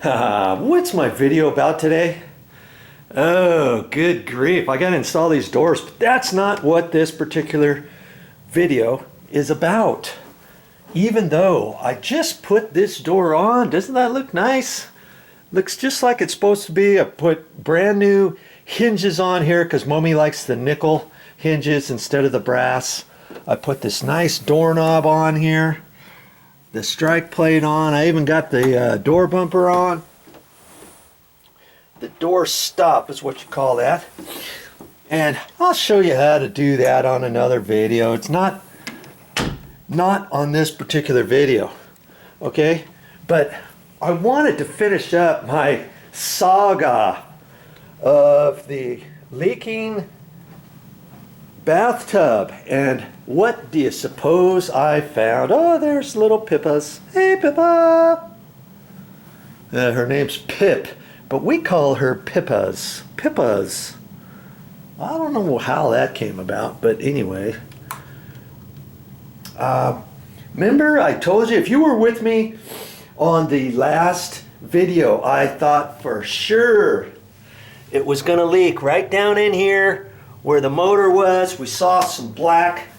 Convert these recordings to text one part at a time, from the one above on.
What's my video about today? Oh, good grief. I gotta install these doors, but that's not what this particular video is about. Even though I just put this door on, doesn't that look nice? Looks just like it's supposed to be. I put brand new hinges on here because Mommy likes the nickel hinges instead of the brass. I put this nice doorknob on here, the strike plate on. I even got the door bumper on. The door stop is what you call that. And I'll show you how to do that on another video. It's not on this particular video, okay? But I wanted to finish up my saga of the leaking bathtub. And what do you suppose I found? Oh, there's little Pippa's. Hey, Pippa! Her name's Pip, but we call her Pippa's. Pippa's. I don't know how that came about, but anyway. Remember I told you, if you were with me on the last video, I thought for sure it was going to leak right down in here where the motor was. We saw some black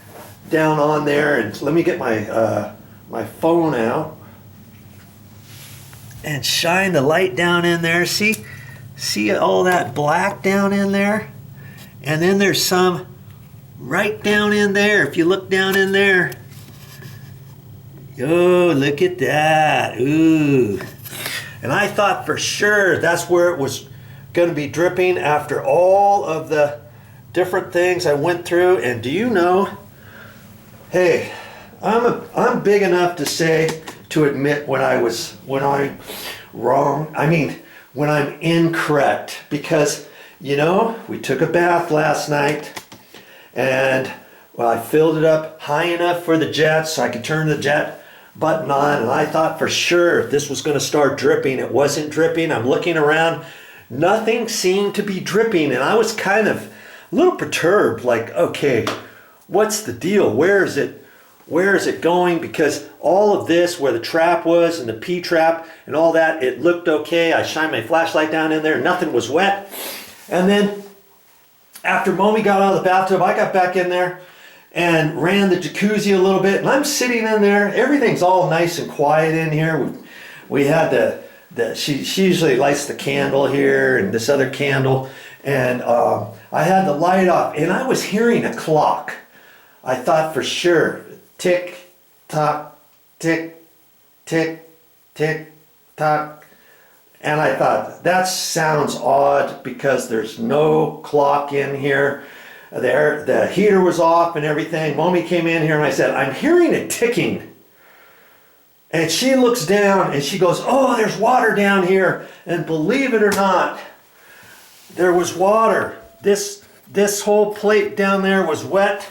down on there, and let me get my my phone out and shine the light down in there. See all that black down in there? And then there's some right down in there. If you look down in there, oh, look at that. Ooh. And I thought for sure that's where it was going to be dripping after all of the different things I went through. And do you know, hey, I'm big enough to say, to admit when I'm wrong. I mean, when I'm incorrect, because you know, we took a bath last night, and well, I filled it up high enough for the jet so I could turn the jet button on, and I thought for sure this was going to start dripping. It wasn't dripping. I'm looking around, nothing seemed to be dripping, and I was kind of a little perturbed, like, okay, what's the deal? Where is it going? Because all of this, where the trap was and the P-trap and all that, it looked okay. I shined my flashlight down in there, nothing was wet. And then after Mommy got out of the bathtub, I got back in there and ran the jacuzzi a little bit, and I'm sitting in there. Everything's all nice and quiet in here. We had she usually lights the candle here and this other candle, and I had the light off, and I was hearing a clock. I thought for sure, tick, tock, tick, tick, tick, tock. And I thought, that sounds odd because there's no clock in here. The heater was off and everything. Mommy came in here and I said, I'm hearing it ticking. And she looks down and she goes, oh, there's water down here. And believe it or not, there was water. This whole plate down there was wet.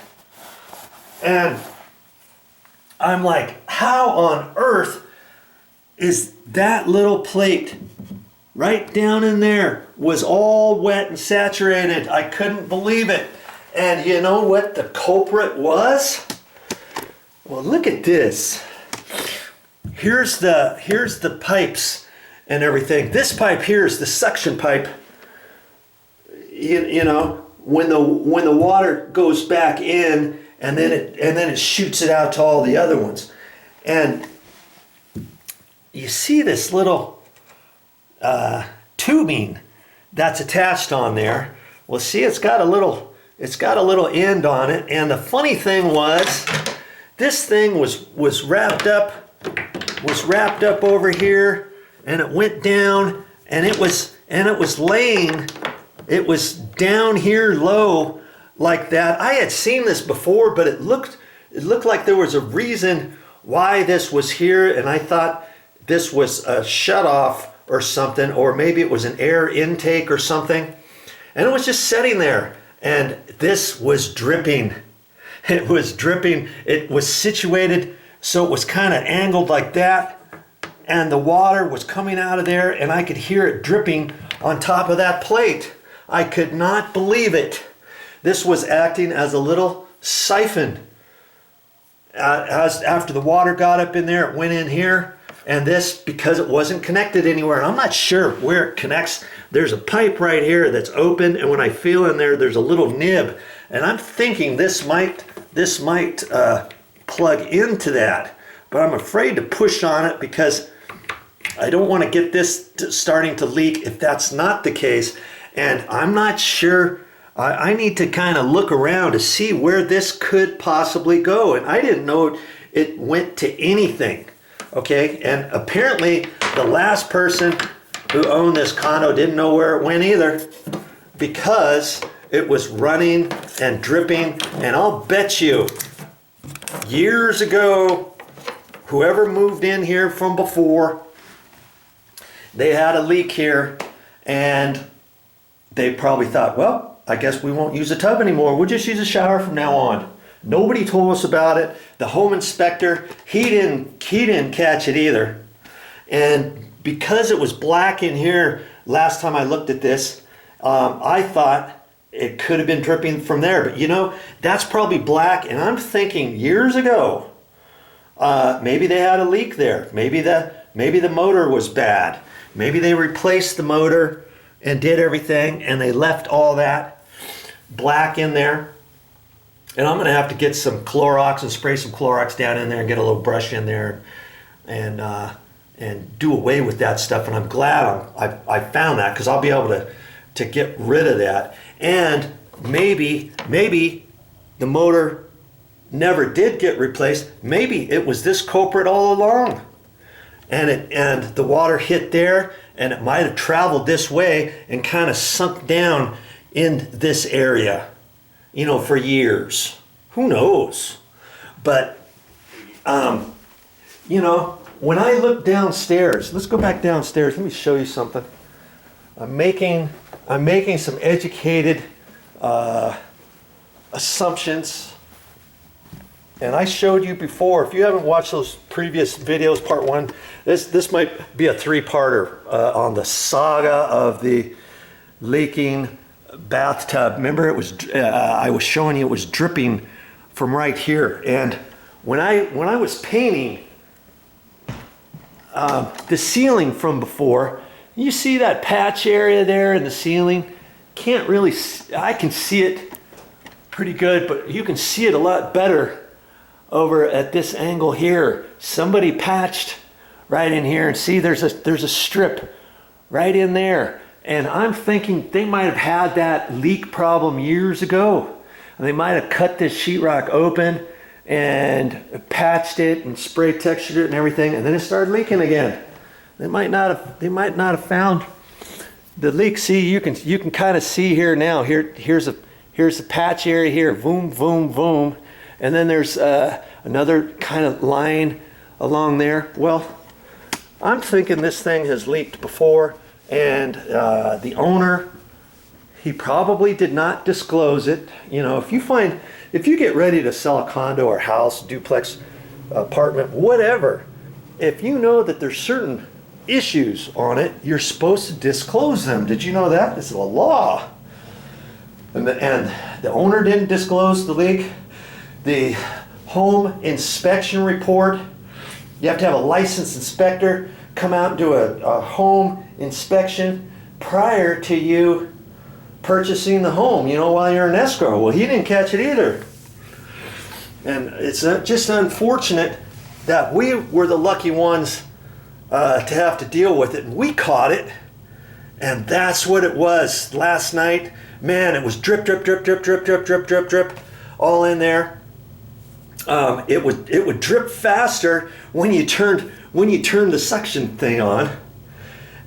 And I'm like, how on earth is that little plate right down in there was all wet and saturated? I couldn't believe it. And you know what the culprit was? Well, look at this. Here's the pipes and everything. This pipe here is the suction pipe. You know, when the water goes back in, and then it shoots it out to all the other ones. And you see this little tubing that's attached on there. Well, see, it's got a little end on it. And the funny thing was, this thing was wrapped up over here, and it went down, and it was down here low like that. I had seen this before, but it looked like there was a reason why this was here, and I thought this was a shut-off or something, or maybe it was an air intake or something. And it was just sitting there, and this was dripping. It was dripping. It was situated so it was kind of angled like that, and the water was coming out of there, and I could hear it dripping on top of that plate. I could not believe it. This was acting as a little siphon. After the water got up in there, it went in here. And this, because it wasn't connected anywhere, and I'm not sure where it connects. There's a pipe right here that's open, and when I feel in there, there's a little nib. And I'm thinking this might plug into that. But I'm afraid to push on it because I don't want to get this starting to leak if that's not the case. And I'm not sure. I need to kind of look around to see where this could possibly go. And I didn't know it went to anything. Okay, and apparently the last person who owned this condo didn't know where it went either, because it was running and dripping. And I'll bet you years ago, whoever moved in here from before, they had a leak here, and they probably thought, well, I guess we won't use a tub anymore. We'll just use a shower from now on. Nobody told us about it. The home inspector, he didn't catch it either. And because it was black in here last time I looked at this, I thought it could have been dripping from there. But you know, that's probably black. And I'm thinking years ago, maybe they had a leak there. Maybe the motor was bad. Maybe they replaced the motor and did everything, and they left all that black in there. And I'm going to have to get some Clorox and spray some Clorox down in there and get a little brush in there and do away with that stuff. And I'm glad I found that, because I'll be able to get rid of that. And maybe the motor never did get replaced. Maybe it was this culprit all along. And the water hit there, and it might have traveled this way and kind of sunk down in this area, you know, for years. Who knows? But, you know, when I look downstairs, let's go back downstairs. Let me show you something. I'm making some educated assumptions. And I showed you before, if you haven't watched those previous videos, part one, this might be a three-parter on the saga of the leaking bathtub. Remember, it was I was showing you it was dripping from right here. And when I was painting the ceiling from before, you see that patch area there in the ceiling? Can't really I can see it pretty good, but you can see it a lot better over at this angle here. Somebody patched right in here, and see there's a strip right in there. And I'm thinking they might have had that leak problem years ago. And they might have cut this sheetrock open and patched it and spray textured it and everything, and then it started leaking again. They might not have found the leak. See, you can kind of see here now. Here's a patch area here. Boom, boom, boom. And then there's another kind of line along there. Well, I'm thinking this thing has leaked before, and the owner, he probably did not disclose it. You know, if you get ready to sell a condo or house, duplex, apartment, whatever, if you know that there's certain issues on it, you're supposed to disclose them. Did you know that? This is a law. And the owner didn't disclose the leak. The home inspection report, you have to have a licensed inspector come out and do a home inspection prior to you purchasing the home, you know, while you're in escrow. Well, he didn't catch it either. And it's just unfortunate that we were the lucky ones to have to deal with it. And we caught it. And that's what it was last night. Man, it was drip, drip, drip, drip, drip, drip, drip, drip, drip, all in there. It would drip faster when you turned the suction thing on,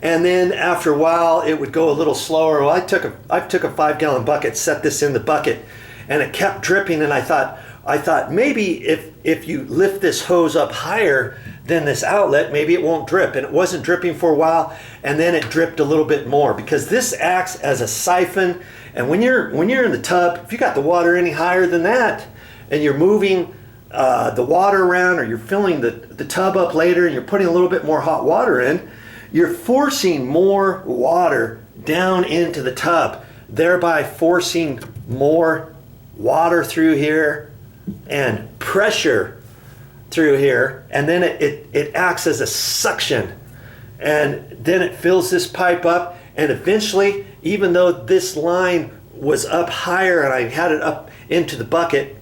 and then after a while it would go a little slower. Well, I took a 5-gallon bucket, set this in the bucket, and it kept dripping. And I thought maybe if you lift this hose up higher than this outlet, maybe it won't drip. And it wasn't dripping for a while, and then it dripped a little bit more, because this acts as a siphon. And when you're in the tub, if you got the water any higher than that, and you're moving the water around, or you're filling the tub up later and you're putting a little bit more hot water in, you're forcing more water down into the tub, thereby forcing more water through here and pressure through here, and then it acts as a suction, and then it fills this pipe up, and eventually, even though this line was up higher and I had it up into the bucket,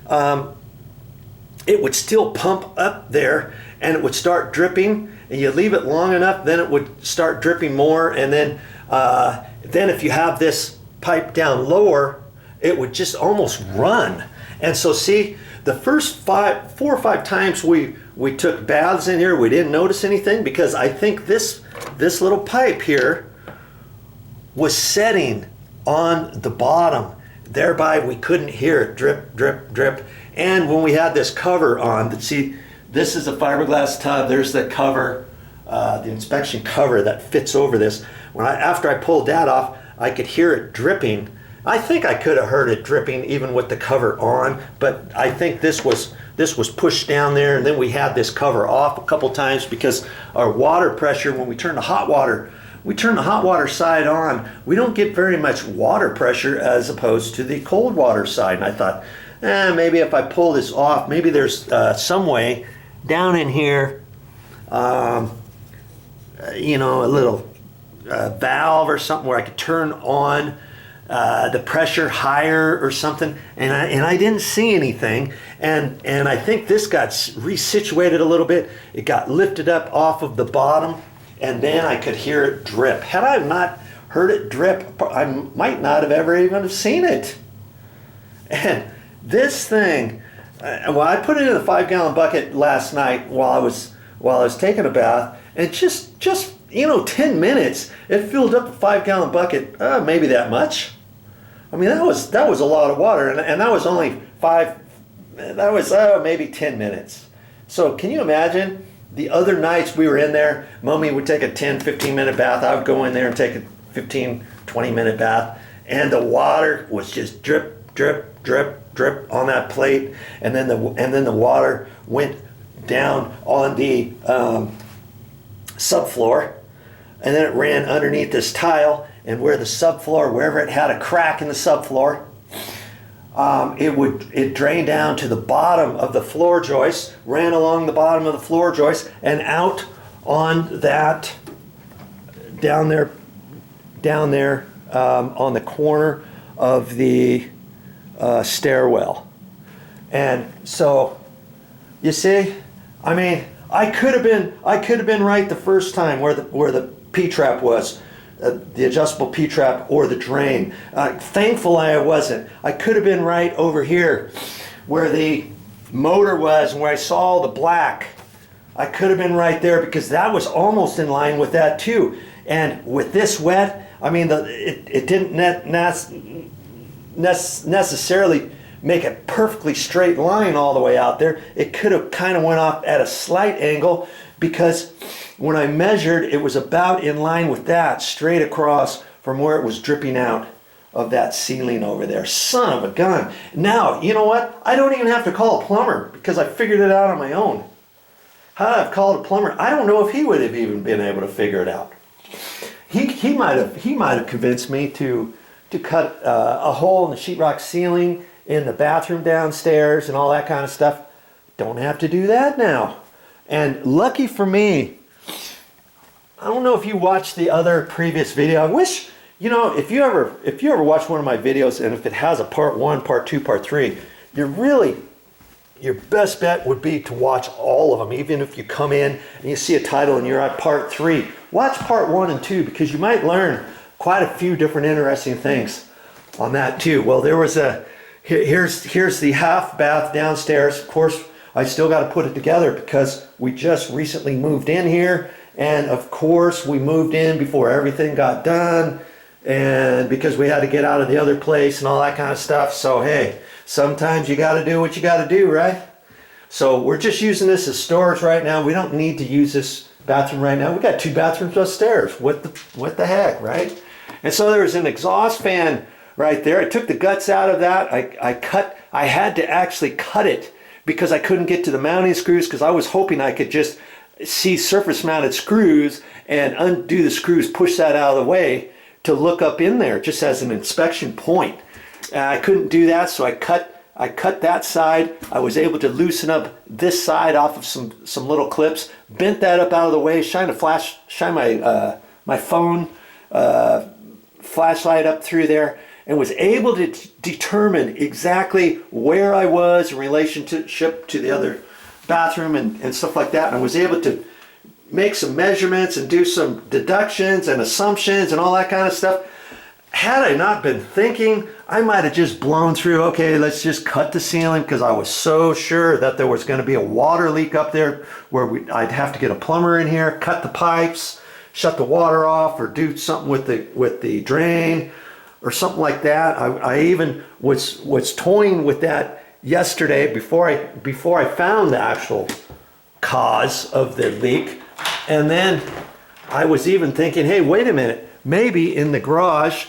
it would still pump up there, and it would start dripping, and you leave it long enough, then it would start dripping more, and then if you have this pipe down lower, it would just almost run. And so see, the first 4 or 5 times we took baths in here, we didn't notice anything, because I think this little pipe here was setting on the bottom. Thereby we couldn't hear it drip, drip, drip. And when we had this cover on, see, this is a fiberglass tub, there's the cover, the inspection cover that fits over this. After I pulled that off, I could hear it dripping. I think I could have heard it dripping even with the cover on, but I think this was pushed down there, and then we had this cover off a couple times because our water pressure, when we turn the hot water side on, we don't get very much water pressure as opposed to the cold water side. And I thought, maybe if I pull this off, maybe there's some way down in here, you know, a little valve or something where I could turn on the pressure higher or something, and I didn't see anything, and I think this got resituated a little bit. It got lifted up off of the bottom, and then I could hear it drip. Had I not heard it drip, I might not have ever even have seen it. And this thing, well, I put it in a 5-gallon bucket last night while I was taking a bath, and just you know, 10 minutes, it filled up a 5-gallon bucket, maybe that much. I mean, that was a lot of water, and that was only maybe 10 minutes. So can you imagine the other nights we were in there, Mommy would take a 10-15 minute bath, I would go in there and take a 15-20 minute bath, and the water was just drip, drip, drip, drip on that plate, and then the water went down on the subfloor, and then it ran underneath this tile, and where the subfloor, wherever it had a crack in the subfloor, it drained down to the bottom of the floor joist, ran along the bottom of the floor joist, and out on that, down there on the corner of the stairwell. And so, you see, I mean, I could have been right the first time where the P-trap was, the adjustable P-trap or the drain. Thankfully I wasn't. I could have been right over here where the motor was and where I saw all the black. I could have been right there because that was almost in line with that too. And with this wet, I mean, it didn't necessarily make a perfectly straight line all the way out there. It could have kind of went off at a slight angle, because when I measured, it was about in line with that, straight across from where it was dripping out of that ceiling over there. Son of a gun. Now, you know what? I don't even have to call a plumber because I figured it out on my own. Had I called a plumber, I don't know if he would have even been able to figure it out. He might have convinced me to cut a hole in the sheetrock ceiling in the bathroom downstairs and all that kind of stuff. Don't have to do that now. And lucky for me, I don't know if you watched the other previous video. I wish, you know, if you ever watch one of my videos, and if it has a part 1, part 2, part 3, your best bet would be to watch all of them. Even if you come in and you see a title and you're at part 3, watch part 1 and 2, because you might learn quite a few different interesting things on that too. Well, there was here's the half bath downstairs. Of course, I still got to put it together because we just recently moved in here, and of course we moved in before everything got done, and because we had to get out of the other place and all that kind of stuff. So hey, sometimes you got to do what you got to do, right? So we're just using this as storage right now. We don't need to use this bathroom right now. We got 2 bathrooms upstairs. What the heck, right? And so there's an exhaust fan right there. I took the guts out of that. I had to actually cut it because I couldn't get to the mounting screws, because I was hoping I could just see surface mounted screws and undo the screws, push that out of the way to look up in there just as an inspection point. I couldn't do that, so I cut I cut that side. I was able to loosen up this side off of some little clips, bent that up out of the way, shine my my phone flashlight up through there, and was able to determine exactly where I was in relationship to the other bathroom and stuff like that. And I was able to make some measurements and do some deductions and assumptions and all that kind of stuff. Had I not been thinking, I might have just blown through, okay, let's just cut the ceiling, because I was so sure that there was going to be a water leak up there where I'd have to get a plumber in here, cut the pipes, shut the water off, or do something with the drain or something like that. I even was toying with that yesterday before I found the actual cause of the leak. And then I was even thinking, hey, wait a minute, maybe in the garage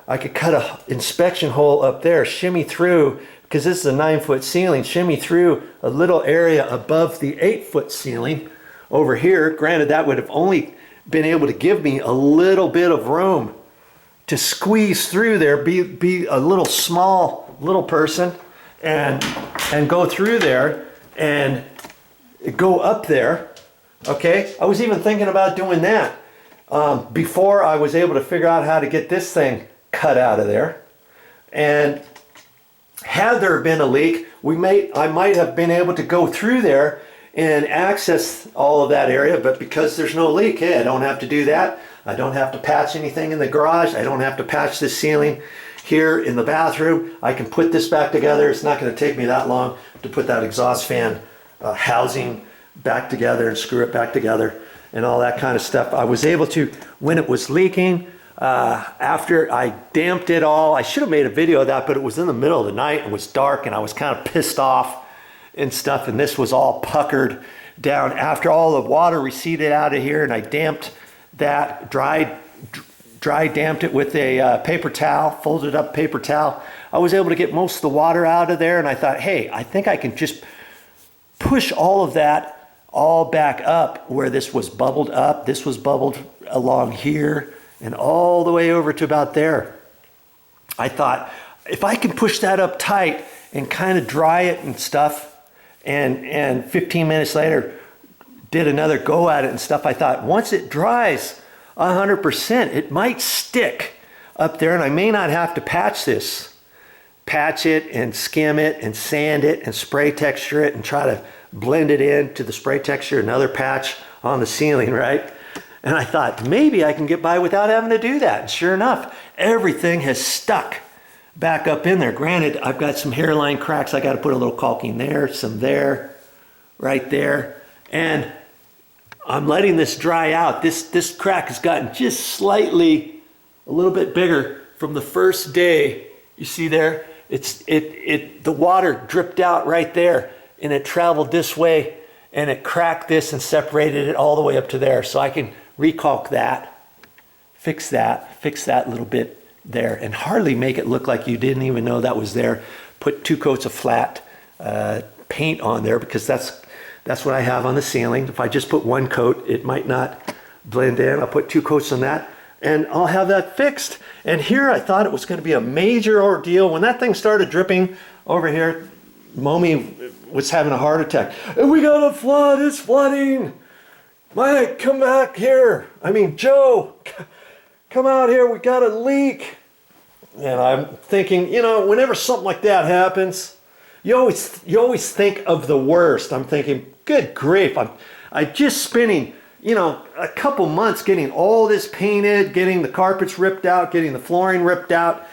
I could cut a inspection hole up there, shimmy through, because this is a 9-foot ceiling, shimmy through a little area above the 8-foot ceiling over here. Granted, that would have only been able to give me a little bit of room to squeeze through there, be a little small little person, and go through there and go up there. Okay, I was even thinking about doing that before I was able to figure out how to get this thing cut out of there. And had there been a leak, I might have been able to go through there and access all of that area, but because there's no leak, hey, I don't have to do that. I don't have to patch anything in the garage. I don't have to patch the ceiling here in the bathroom. I can put this back together. It's not going to take me that long to put that exhaust fan housing back together and screw it back together and all that kind of stuff. I was able to, when it was leaking, after I damped it all, I should have made a video of that, but it was in the middle of the night, it was dark, and I was kind of pissed off and stuff, and this was all puckered down. After all the water receded out of here, and I damped that, dry damped it with a paper towel, folded up paper towel, I was able to get most of the water out of there. And I thought, hey, I think I can just push all of that all back up where this was bubbled up. This was bubbled along here and all the way over to about there. I thought, if I can push that up tight and kind of dry it and stuff, and 15 minutes later did another go at it and stuff, I thought, once it dries 100%, it might stick up there, and I may not have to patch this. Patch it and skim it and sand it and spray texture it and try to blend it into the spray texture, another patch on the ceiling, right? And I thought, maybe I can get by without having to do that. And sure enough, everything has stuck back up in there. Granted, I've got some hairline cracks. I got to put a little caulking there, some there, right there. And I'm letting this dry out. This crack has gotten just slightly a little bit bigger from the first day. You see there? The water dripped out right there, and it traveled this way, and it cracked this and separated it all the way up to there. So I can recalc that, fix that little bit there, and hardly make it look like you didn't even know that was there. Put 2 coats of flat paint on there, because that's what I have on the ceiling. If I just put 1 coat, it might not blend in. I'll put 2 coats on that, and I'll have that fixed. And here I thought it was going to be a major ordeal. When that thing started dripping over here, Mommy was having a heart attack. We got a flood, it's flooding. Mike, come back here. I mean, Joe, come out here, we got a leak. And I'm thinking, whenever something like that happens, you always think of the worst. I'm thinking, good grief, I'm just spending, a couple months getting all this painted, getting the carpets ripped out, getting the flooring ripped out,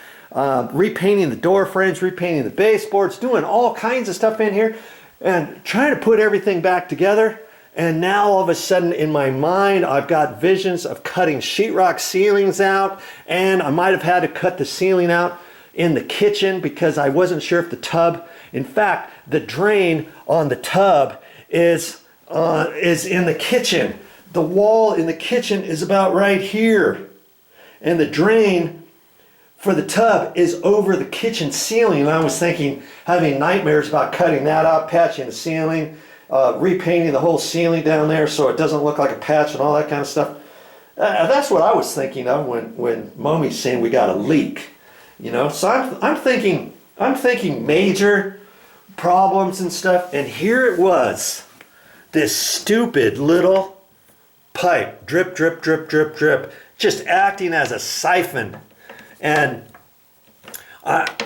repainting the door frames, repainting the baseboards, doing all kinds of stuff in here, and trying to put everything back together. And now all of a sudden in my mind, I've got visions of cutting sheetrock ceilings out, and I might have had to cut the ceiling out in the kitchen because I wasn't sure if the tub, in fact, the drain on the tub is in the kitchen. The wall in the kitchen is about right here, and the drain for the tub is over the kitchen ceiling. And I was thinking, having nightmares about cutting that out, patching the ceiling, repainting the whole ceiling down there so it doesn't look like a patch and all that kind of stuff. That's what I was thinking of when Mommy's saying we got a leak, So I'm thinking major. problems and stuff. And here it was, this stupid little pipe, drip, drip, drip, drip, drip, just acting as a siphon. And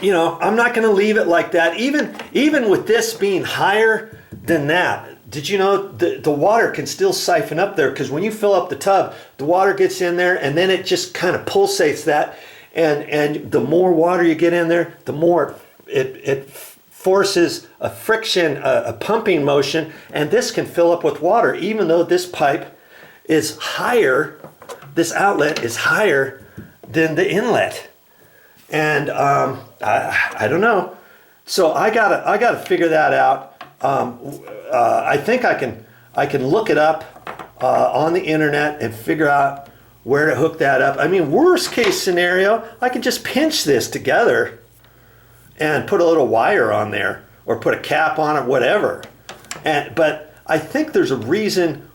you know, I'm not going to leave it like that. Even with this being higher than that, did you know the water can still siphon up there? Because when you fill up the tub, the water gets in there and then it just kind of pulsates that. And the more water you get in there, the more it forces a friction, a pumping motion, and this can fill up with water, even though this pipe is higher, this outlet is higher than the inlet. And I don't know. So I gotta figure that out. I think I can look it up on the internet and figure out where to hook that up. I mean, worst case scenario, I can just pinch this together and put a little wire on there or put a cap on it, whatever. But I think there's a reason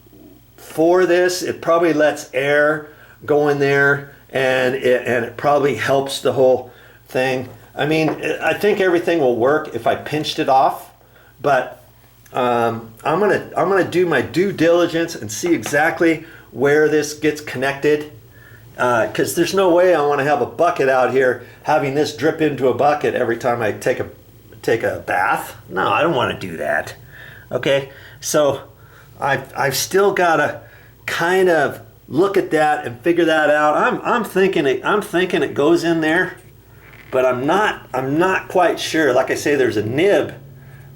for this. It probably lets air go in there, and it probably helps the whole thing. I mean, I think everything will work if I pinched it off, but I'm gonna do my due diligence and see exactly where this gets connected, because there's no way I want to have a bucket out here having this drip into a bucket every time I take a bath. No, I don't want to do that. Okay, so I've still got to kind of look at that and figure that out. I'm thinking it goes in there, but I'm not quite sure. Like I say, there's a nib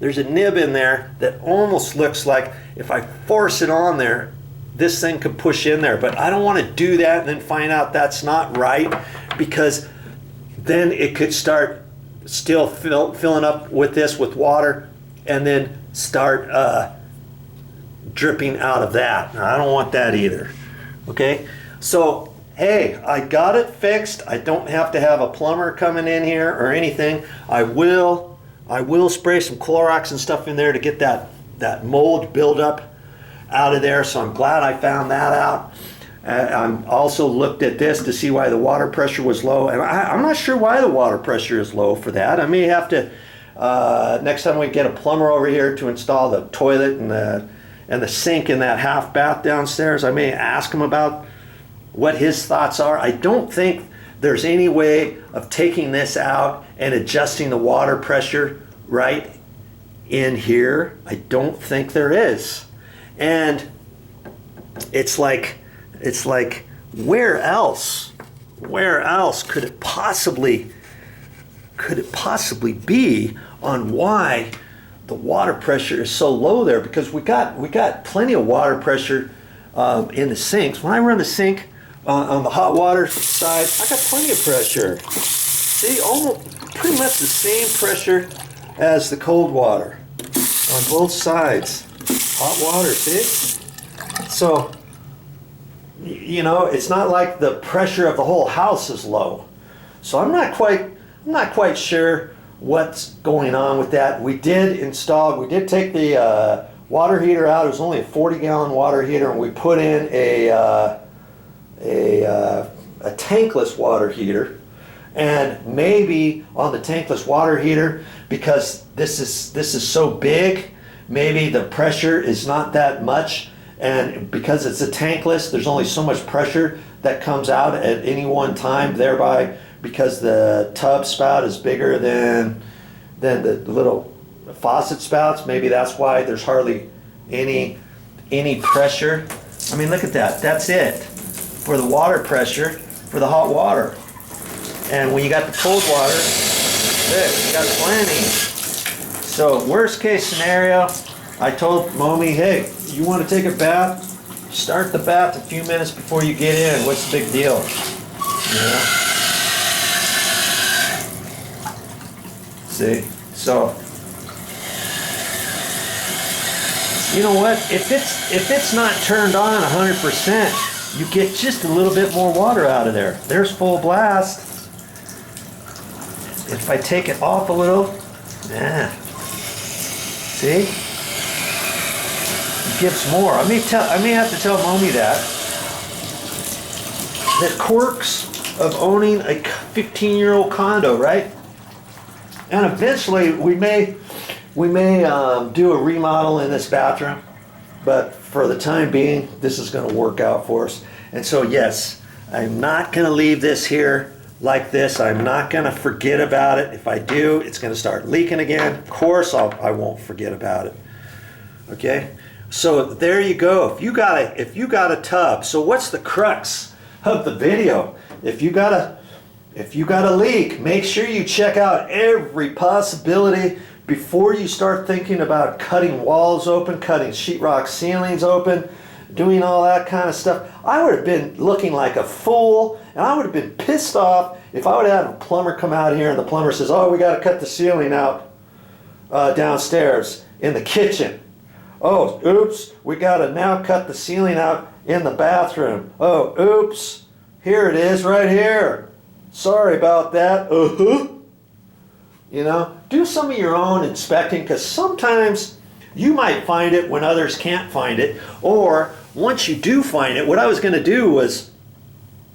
in there that almost looks like if I force it on there, this thing could push in there. But I don't want to do that and then find out that's not right, because then it could start still filling up with this with water and then start dripping out of that. Now, I don't want that either. Okay, so hey, I got it fixed. I don't have to have a plumber coming in here or anything. I will spray some Clorox and stuff in there to get that mold buildup out of there. So I'm glad I found that out. I also looked at this to see why the water pressure was low, and I'm not sure why the water pressure is low for that. I may have to next time we get a plumber over here to install the toilet and the sink in that half bath downstairs, I may ask him about what his thoughts are. I don't think there's any way of taking this out and adjusting the water pressure right in here. I don't think there is. And it's like where else could it possibly be on why the water pressure is so low there? Because we got plenty of water pressure in the sinks. When I run the sink on the hot water side, I got plenty of pressure. See, almost pretty much the same pressure as the cold water on both sides. Hot water, see? So, you know, it's not like the pressure of the whole house is low. So I'm not quite sure what's going on with that. We did take the water heater out. It was only a 40-gallon water heater, and we put in a tankless water heater. And maybe on the tankless water heater, because this is so big, maybe the pressure is not that much, and because it's a tankless, there's only so much pressure that comes out at any one time, thereby, because the tub spout is bigger than the little faucet spouts, maybe that's why there's hardly any pressure. I mean, look at that. That's it for the water pressure for the hot water. And when you got the cold water, look, you got plenty. So worst case scenario, I told Momi, hey, you want to take a bath? Start the bath a few minutes before you get in. What's the big deal? You know? See? So, you know what? If it's not turned on 100%, you get just a little bit more water out of there. There's full blast. If I take it off a little, see? It gives more. I may have to tell Momi that. The quirks of owning a 15-year-old condo, right? And eventually we may We may do a remodel in this bathroom, but for the time being, this is going to work out for us. And so yes, I'm not going to leave this here like this. I'm not going to forget about it. If I do, it's going to start leaking again. Of course, I won't forget about it. Okay, so there you go. If you got a tub, so what's the crux of the video? If you got a leak, make sure you check out every possibility before you start thinking about cutting walls open, cutting sheetrock ceilings open, doing all that kind of stuff. I would have been looking like a fool, and I would have been pissed off if I would have had a plumber come out here and the plumber says, oh, we got to cut the ceiling out downstairs in the kitchen. Oh, oops, we got to now cut the ceiling out in the bathroom. Oh, oops, here it is right here. Sorry about that. You know, do some of your own inspecting, because sometimes you might find it when others can't find it. Or once you do find it, what I was going to do was,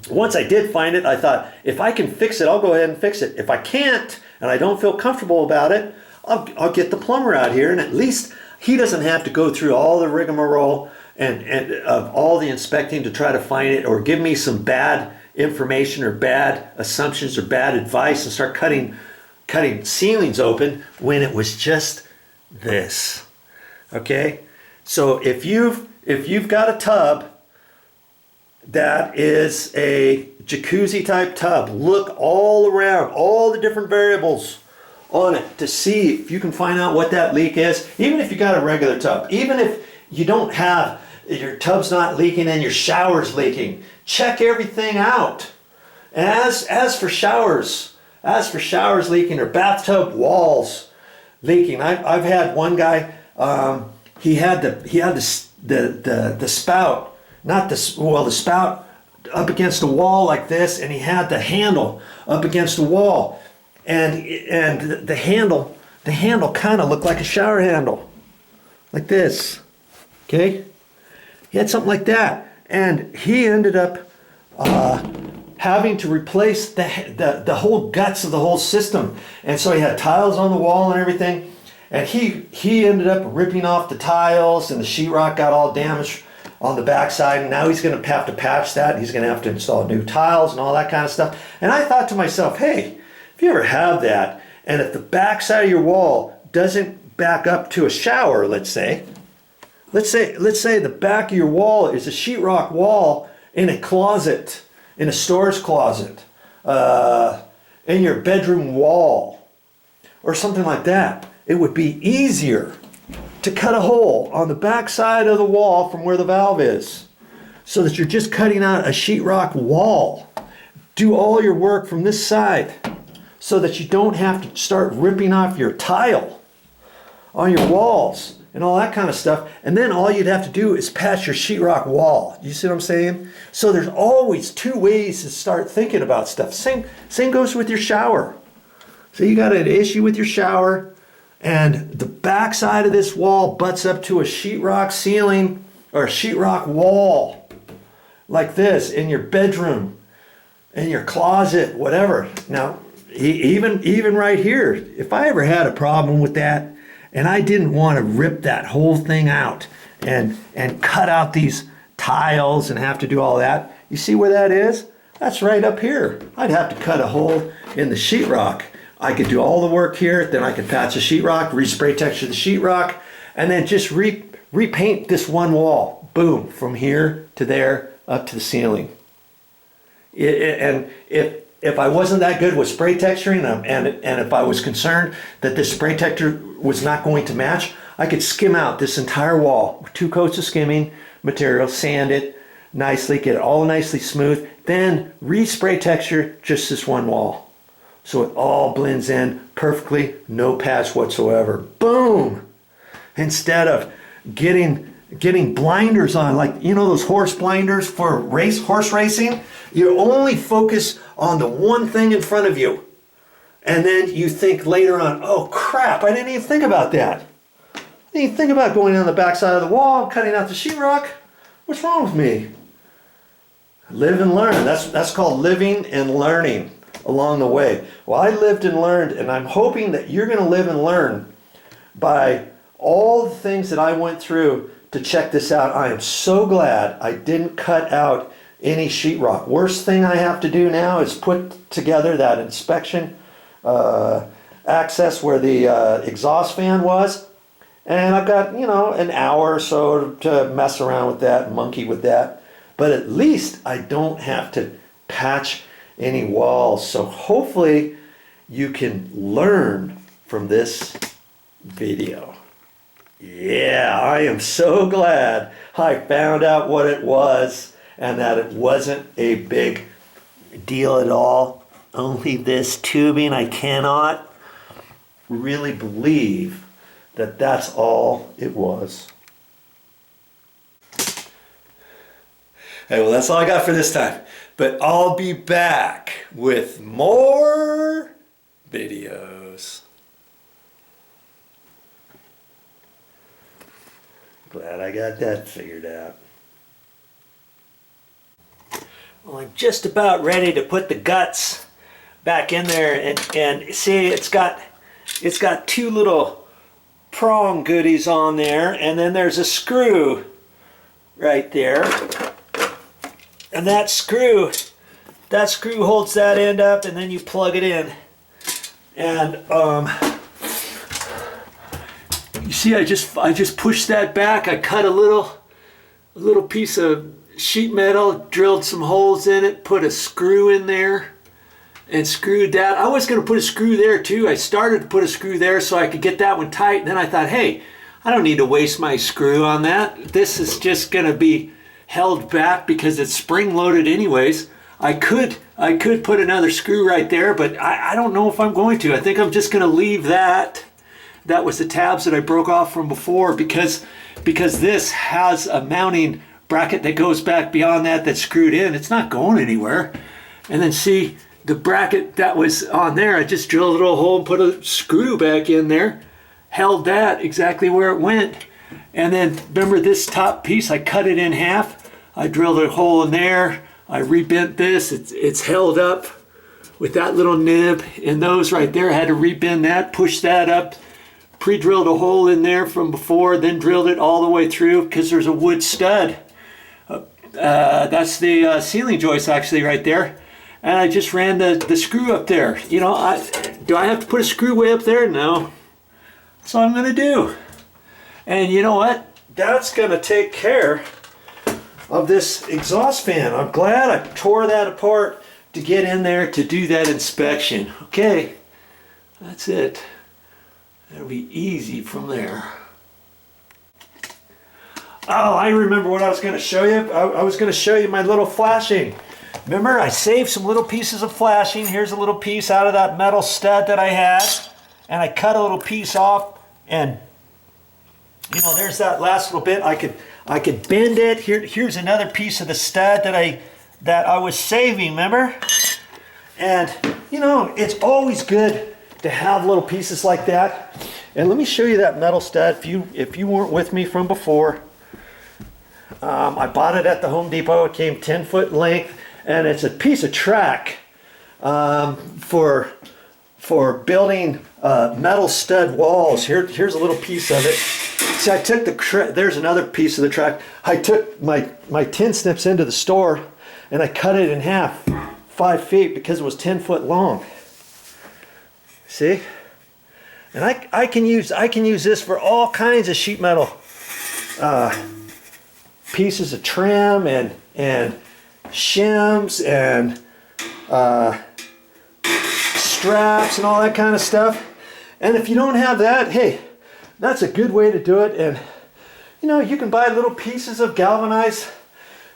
once I did find it, I thought, if I can fix it, I'll go ahead and fix it. If I can't, and I don't feel comfortable about it, I'll get the plumber out here, and at least he doesn't have to go through all the rigmarole and of all the inspecting to try to find it, or give me some bad information or bad assumptions or bad advice and start cutting ceilings open when it was just this. Okay, so if you've got a tub that is a jacuzzi type tub, look all around, all the different variables on it to see if you can find out what that leak is. Even if you got a regular tub, even if you don't have, your tub's not leaking and your shower's leaking, check everything out. As for showers leaking, or bathtub walls leaking, I've had one guy, he had the spout, the spout up against a wall like this, and he had the handle up against the wall, and the handle kind of looked like a shower handle, like this. Okay, he had something like that, and he ended up having to replace the whole guts of the whole system. And so he had tiles on the wall and everything, and he ended up ripping off the tiles, and the sheetrock got all damaged on the backside, and now he's going to have to patch that. He's going to have to install new tiles and all that kind of stuff. And I thought to myself, hey, if you ever have that, and if the backside of your wall doesn't back up to a shower, let's say the back of your wall is a sheetrock wall in a closet, in a storage closet, in your bedroom wall, or something like that, it would be easier to cut a hole on the back side of the wall from where the valve is, so that you're just cutting out a sheetrock wall. Do all your work from this side so that you don't have to start ripping off your tile on your walls and all that kind of stuff. And then all you'd have to do is patch your sheetrock wall. You see what I'm saying? So there's always two ways to start thinking about stuff. Same goes with your shower. So you got an issue with your shower, and the back side of this wall butts up to a sheetrock ceiling or a sheetrock wall like this in your bedroom, in your closet, whatever. Now, even right here, if I ever had a problem with that and I didn't want to rip that whole thing out and cut out these tiles and have to do all that, you see where that is? That's right up here. I'd have to cut a hole in the sheetrock. I could do all the work here, then I could patch the sheetrock, respray texture the sheetrock, and then just repaint this one wall. Boom, from here to there, up to the ceiling. And if I wasn't that good with spray texturing, and if I was concerned that this spray texture was not going to match, I could skim out this entire wall with 2 coats of skimming material, sand it nicely, get it all nicely smooth, then respray texture just this one wall. So it all blends in perfectly, no patch whatsoever. Boom! Instead of getting blinders on, like, you know, those horse blinders for horse racing, you only focus on the one thing in front of you. And then you think later on, oh crap, I didn't even think about that. I didn't even think about going on the back side of the wall, cutting out the sheetrock. What's wrong with me? Live and learn. That's called living and learning along the way. Well, I lived and learned, and I'm hoping that you're going to live and learn by all the things that I went through to check this out. I am so glad I didn't cut out any sheetrock. Worst thing I have to do now is put together that inspection access where the exhaust fan was. And I've got, you know, an hour or so to mess around with that, monkey with that. But at least I don't have to patch any walls. So hopefully you can learn from this video. Yeah, I am so glad I found out what it was and that it wasn't a big deal at all. Only this tubing. I cannot really believe that that's all it was. Hey, well, that's all I got for this time. But I'll be back with more videos. Glad I got that figured out. Well, I'm just about ready to put the guts back in there, and see, it's got two little prong goodies on there, and then there's a screw right there, and that screw holds that end up, and then you plug it in. And you see, I just pushed that back. I cut a little piece of sheet metal, drilled some holes in it, put a screw in there, and screwed that. I was going to put a screw there too. I started to put a screw there so I could get that one tight. And then I thought, hey, I don't need to waste my screw on that. This is just going to be held back because it's spring loaded anyways. I could put another screw right there, but I don't know if I'm going to. I think I'm just going to leave that. That was the tabs that I broke off from before, because this has a mounting bracket that goes back beyond that that's screwed in. It's not going anywhere. And then see, the bracket that was on there, I just drilled a little hole and put a screw back in there, held that exactly where it went. And then remember this top piece, I cut it in half. I drilled a hole in there. I rebent this. It's held up with that little nib, and those right there, I had to rebend that, push that up, pre-drilled a hole in there from before, then drilled it all the way through because there's a wood stud. That's the ceiling joist actually right there. And I just ran the screw up there. You know, do I have to put a screw way up there? No. That's all I'm going to do. And you know what? That's going to take care of this exhaust fan. I'm glad I tore that apart to get in there to do that inspection. Okay, that's it. That'll be easy from there. Oh, I remember what I was going to show you. I was going to show you my little flashing. Remember, I saved some little pieces of flashing. Here's a little piece out of that metal stud that I had. And I cut a little piece off. And, you know, there's that last little bit. I could bend it. Here's another piece of the stud that I was saving, remember? And, you know, it's always good to have little pieces like that. And let me show you that metal stud if you weren't with me from before. I bought it at the Home Depot. It came 10-foot length, and it's a piece of track for building metal stud walls. Here's a little piece of it. See, I took there's another piece of the track. I took my tin snips into the store, and I cut it in half, 5 feet, because it was 10 foot long. See? And I can use this for all kinds of sheet metal pieces of trim and shims and straps and all that kind of stuff. And if you don't have that, hey, that's a good way to do it. And you know, you can buy little pieces of galvanized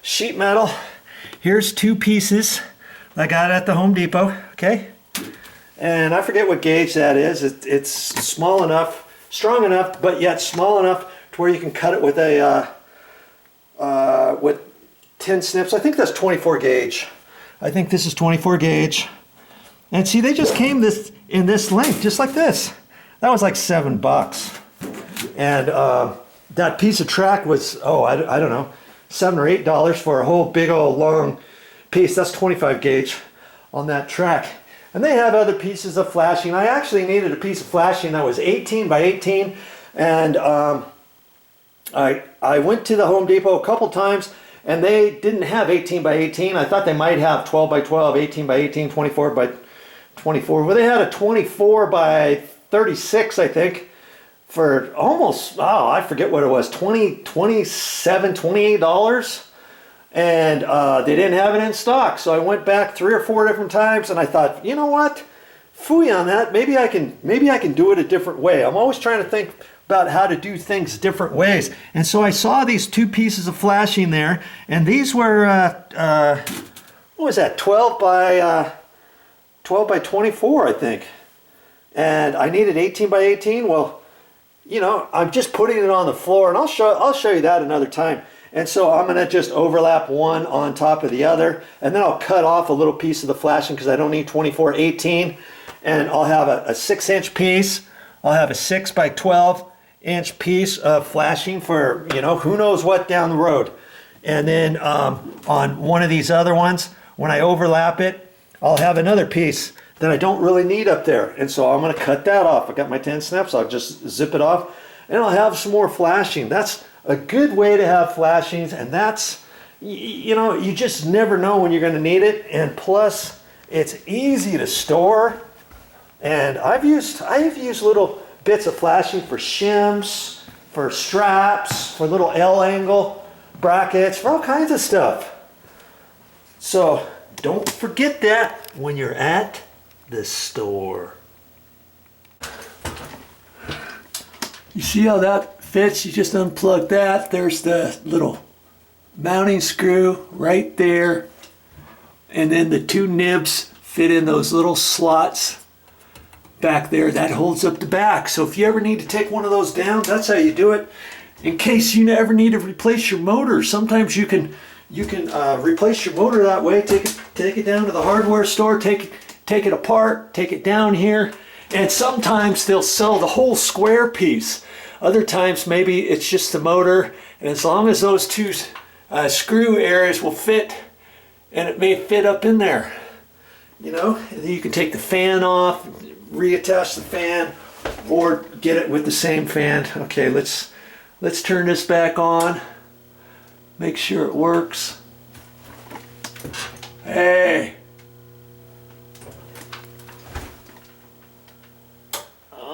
sheet metal. Here's 2 pieces I got at the Home Depot, okay? And I forget what gauge that is. It's small enough, strong enough, but yet small enough to where you can cut it with with tin snips. I think that's 24 gauge. I think this is 24 gauge. And see, they just came in this length, just like this. That was like $7. And that piece of track was, I don't know, $7 or $8 for a whole big old long piece. That's 25 gauge on that track. And they have other pieces of flashing. I actually needed a piece of flashing that was 18 by 18, and I went to the Home Depot a couple times, and they didn't have 18 by 18. I thought they might have 12 by 12, 18 by 18, 24 by 24. Well, they had a 24 by 36, I think, for almost, oh, I forget what it was, $27, $28. And they didn't have it in stock. So I went back 3 or 4 different times, and I thought, you know what? Phooey on that. Maybe I can do it a different way. I'm always trying to think about how to do things different ways. And so I saw these 2 pieces of flashing there, and these were what was that? 12 by 24, I think. And I needed 18 by 18. Well, you know, I'm just putting it on the floor, and I'll show you that another time. And so I'm going to just overlap one on top of the other, and then I'll cut off a little piece of the flashing because I don't need 24/18, and I'll have a 6-inch piece. I'll have a 6 by 12-inch piece of flashing for, you know, who knows what down the road. And then on one of these other ones, when I overlap it, I'll have another piece that I don't really need up there. And so I'm going to cut that off. I got my 10 snaps. I'll just zip it off, and I'll have some more flashing. That's a good way to have flashings, and that's, you know, you just never know when you're going to need it. And plus, it's easy to store. And I've used little bits of flashing for shims, for straps, for little L-angle brackets, for all kinds of stuff. So don't forget that when you're at the store. You see how that fits? You just unplug that. There's the little mounting screw right there. And then the 2 nibs fit in those little slots back there. That holds up the back. So if you ever need to take one of those down, that's how you do it. In case you ever need to replace your motor, sometimes you can replace your motor that way. Take it down to the hardware store, take it apart, take it down here. And sometimes they'll sell the whole square piece. Other times maybe it's just the motor, and as long as those 2 screw areas will fit, and it may fit up in there, you know, and then you can take the fan off, reattach the fan, or get it with the same fan. Okay, let's turn this back on, make sure it works. Hey.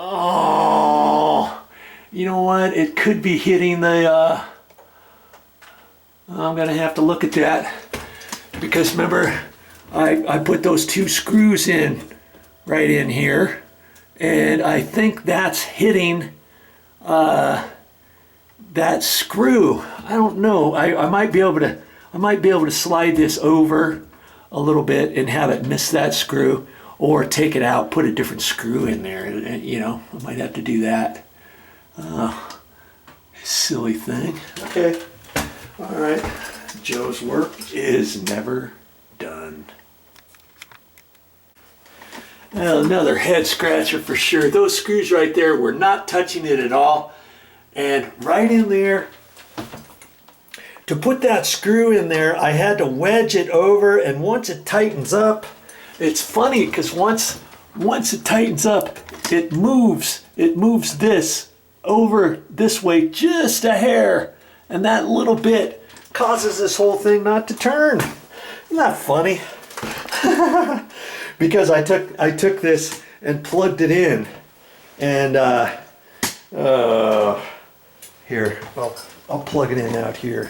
Oh, you know what? It could be hitting the, I'm going to have to look at that, because remember, I put those 2 screws in right in here, and I think that's hitting that screw. I don't know. I might be able to slide this over a little bit and have it miss that screw, or take it out, put a different screw in there, and you know, I might have to do that. Silly thing. Okay. All right. Joe's work is never done. Another head scratcher for sure. Those screws right there were not touching it at all. And right in there, to put that screw in there, I had to wedge it over, and once it tightens up, it's funny because once it tightens up, it moves this over this way just a hair, and that little bit causes this whole thing not to turn. Isn't that funny? Because I took this and plugged it in, and here, I'll plug it in out here.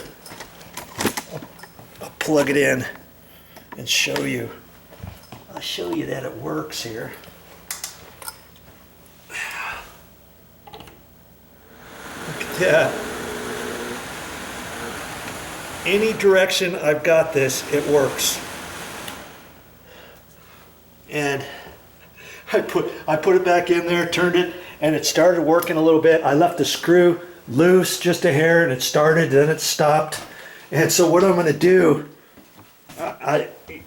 I'll plug it in and show you. I'll show you that it works here. Look at that. Any direction I've got this, it works. And I put it back in there, turned it, and it started working a little bit. I left the screw loose just a hair, and it started, then it stopped. And so what I'm going to do,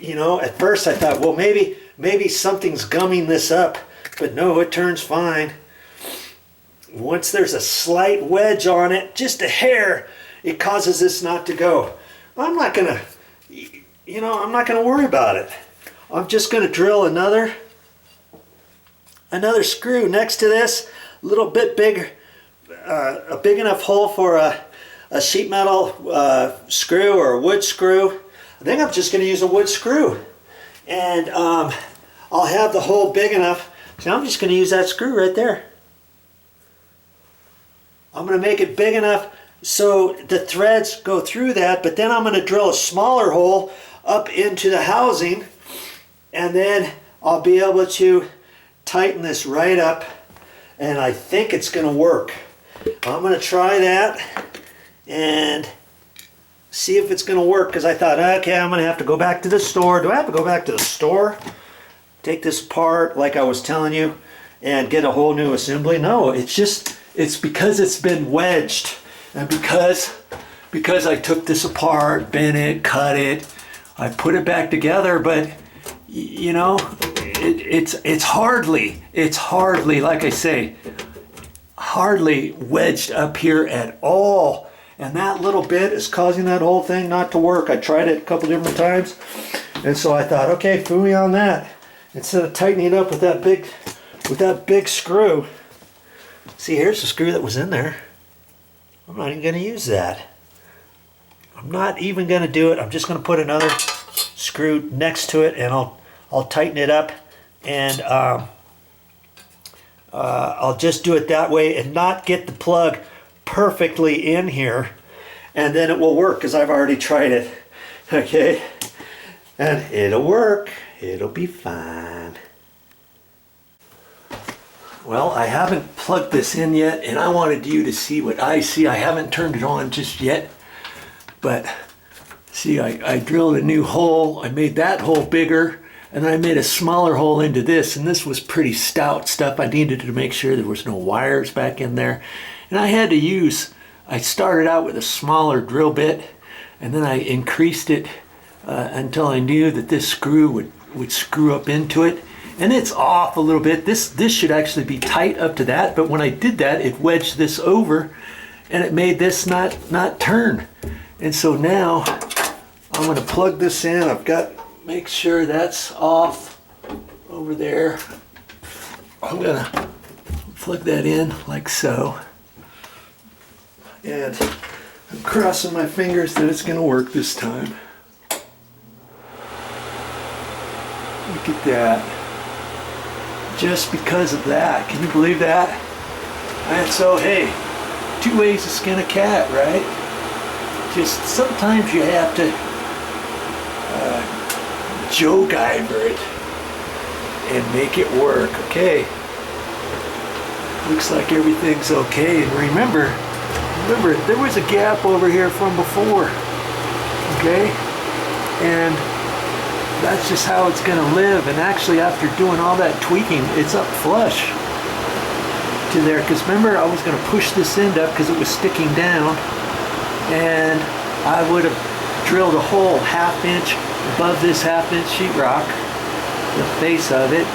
you know, at first I thought, well, maybe something's gumming this up, but no, it turns fine. Once there's a slight wedge on it, just a hair, it causes this not to go. I'm not gonna worry about it. I'm just gonna drill another another screw next to this, a little bit bigger, a big enough hole for a sheet metal screw or a wood screw. I think I'm just going to use a wood screw, and I'll have the hole big enough. So I'm just going to use that screw right there. I'm going to make it big enough so the threads go through that, but then I'm going to drill a smaller hole up into the housing, and then I'll be able to tighten this right up, and I think it's going to work. I'm going to try that and see if it's going to work, because I thought, okay, I'm going to have to go back to the store. Do I have to go back to the store, take this apart like I was telling you, and get a whole new assembly? No, it's because it's been wedged, and because I took this apart, bent it, cut it, I put it back together, but you know, it's hardly, like I say, hardly wedged up here at all. And that little bit is causing that whole thing not to work. I tried it a couple different times, and so I thought, okay, phooey on that. Instead of tightening it up with that big screw. See, here's the screw that was in there. I'm not even going to use that. I'm not even going to do it. I'm just going to put another screw next to it, and I'll tighten it up, and I'll just do it that way and not get the plug perfectly in here, and then it will work, because I've already tried it. Okay, and it'll work. It'll be fine. Well, I haven't plugged this in yet, and I wanted you to see what I see. I haven't turned it on just yet, but see, I drilled a new hole. I made that hole bigger, and then I made a smaller hole into this, and this was pretty stout stuff. I needed to make sure there was no wires back in there, and I started out with a smaller drill bit, and then I increased it until I knew that this screw would screw up into it. And it's off a little bit. This should actually be tight up to that, but when I did that, it wedged this over, and it made this not turn. And so now I'm going to plug this in. I've got to make sure that's off over there. I'm going to plug that in like so, and I'm crossing my fingers that it's going to work this time. Look at that. Just because of that. Can you believe that? And so, hey, 2 ways to skin a cat, right? Just sometimes you have to Joe Guyver it and make it work. Okay. Looks like everything's okay. And remember, there was a gap over here from before. Okay? And that's just how it's going to live. And actually, after doing all that tweaking, it's up flush to there. Because remember, I was going to push this end up because it was sticking down, and I would have drilled a hole 1/2 inch above this 1/2 inch sheetrock, the face of it,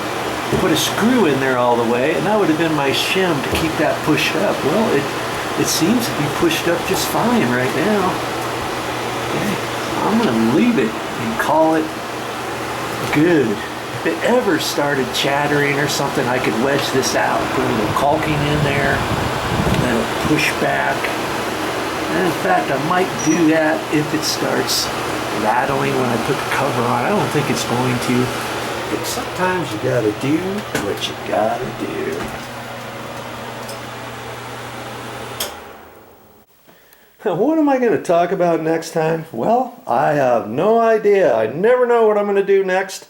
put a screw in there all the way, and that would have been my shim to keep that pushed up. Well, it seems to be pushed up just fine right now. Okay. I'm going to leave it and call it good. If it ever started chattering or something, I could wedge this out, put a little caulking in there, let it push back. And in fact, I might do that if it starts rattling when I put the cover on. I don't think it's going to, but sometimes you gotta do what you gotta do. What am I going to talk about next time? Well, I have no idea. I never know what I'm going to do next,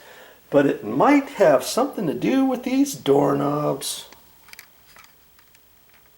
but it might have something to do with these doorknobs.